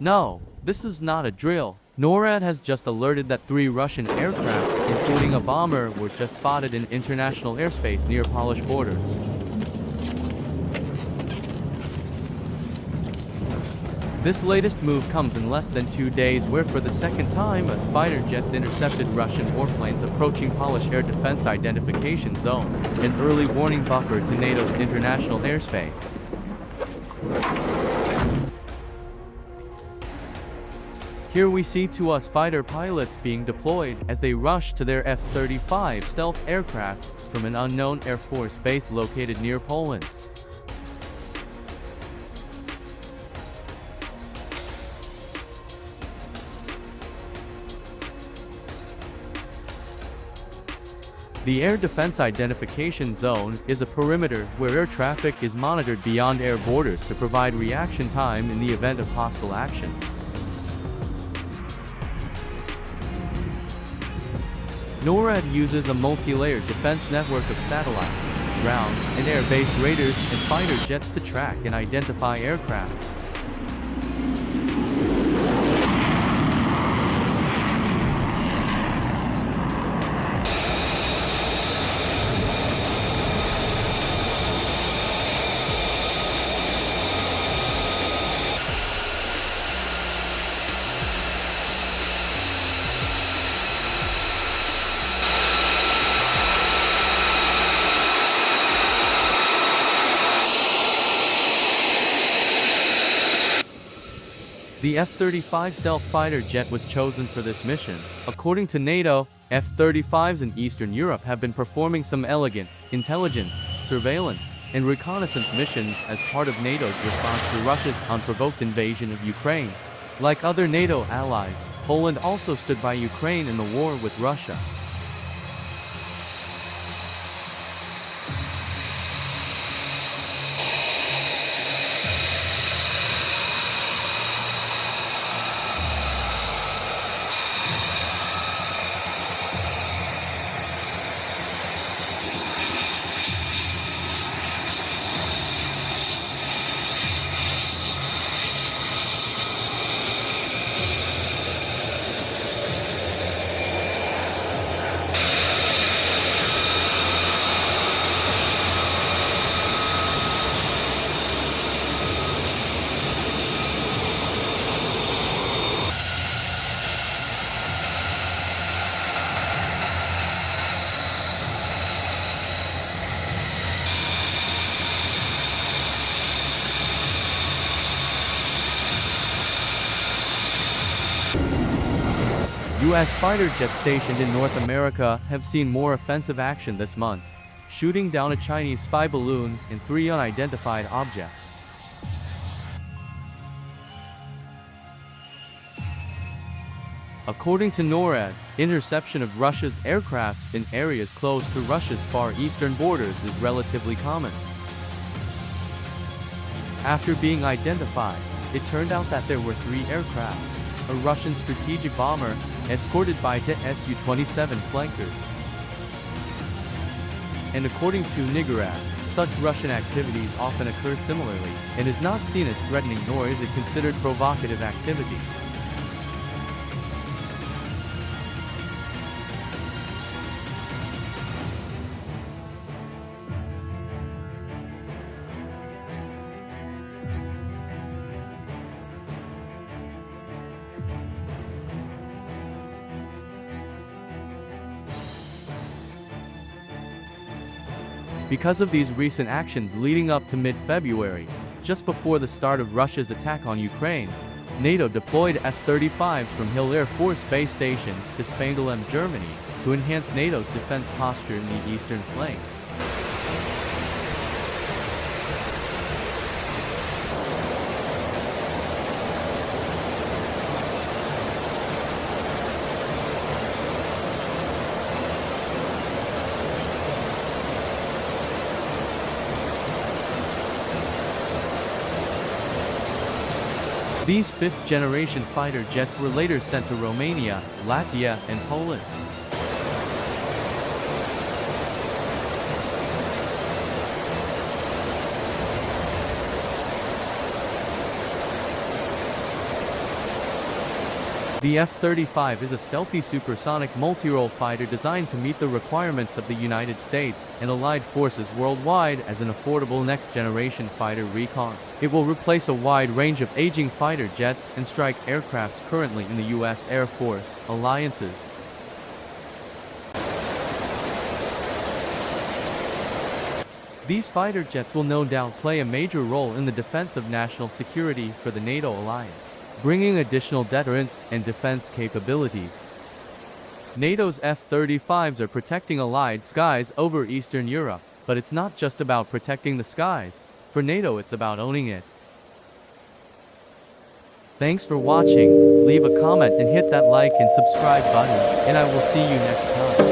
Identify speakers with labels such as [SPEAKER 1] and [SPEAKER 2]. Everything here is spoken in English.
[SPEAKER 1] No, this is not a drill. NORAD has just alerted that 3 Russian aircrafts, including a bomber, were just spotted in international airspace near Polish borders. This latest move comes in less than 2 days where for the second time as fighter jets intercepted Russian warplanes approaching Polish air defense identification zone, an early warning buffer to NATO's international airspace. Here we see 2 US fighter pilots being deployed as they rush to their F-35 stealth aircraft from an unknown Air Force base located near Poland. The Air Defense Identification Zone is a perimeter where air traffic is monitored beyond air borders to provide reaction time in the event of hostile action. NORAD uses a multi-layered defense network of satellites, ground, and air-based radars and fighter jets to track and identify aircraft. The F-35 stealth fighter jet was chosen for this mission. According to NATO, F-35s in Eastern Europe have been performing some elegant intelligence, surveillance, and reconnaissance missions as part of NATO's response to Russia's unprovoked invasion of Ukraine. Like other NATO allies, Poland also stood by Ukraine in the war with Russia. U.S. fighter jets stationed in North America have seen more offensive action this month, shooting down a Chinese spy balloon and 3 unidentified objects. According to NORAD, interception of Russia's aircraft in areas close to Russia's far eastern borders is relatively common. After being identified, it turned out that there were 3 aircrafts, a Russian strategic bomber, escorted by 2 Su-27 flankers. And according to NIGRAD, such Russian activities often occur similarly, and is not seen as threatening nor is it considered provocative activity. Because of these recent actions leading up to mid-February, just before the start of Russia's attack on Ukraine, NATO deployed F-35s from Hill Air Force Base Station to Spandau, Germany, to enhance NATO's defense posture in the eastern flanks. These 5th-generation fighter jets were later sent to Romania, Latvia, and Poland. The F-35 is a stealthy supersonic multi-role fighter designed to meet the requirements of the United States and allied forces worldwide as an affordable next-generation fighter recon. It will replace a wide range of aging fighter jets and strike aircrafts currently in the U.S. Air Force alliances. These fighter jets will no doubt play a major role in the defense of national security for the NATO alliance, bringing additional deterrence and defense capabilities. NATO's F-35s are protecting Allied skies over Eastern Europe, but it's not just about protecting the skies. For NATO, it's about owning it. Thanks for watching. Leave a comment and hit that like and subscribe button, and I will see you next time.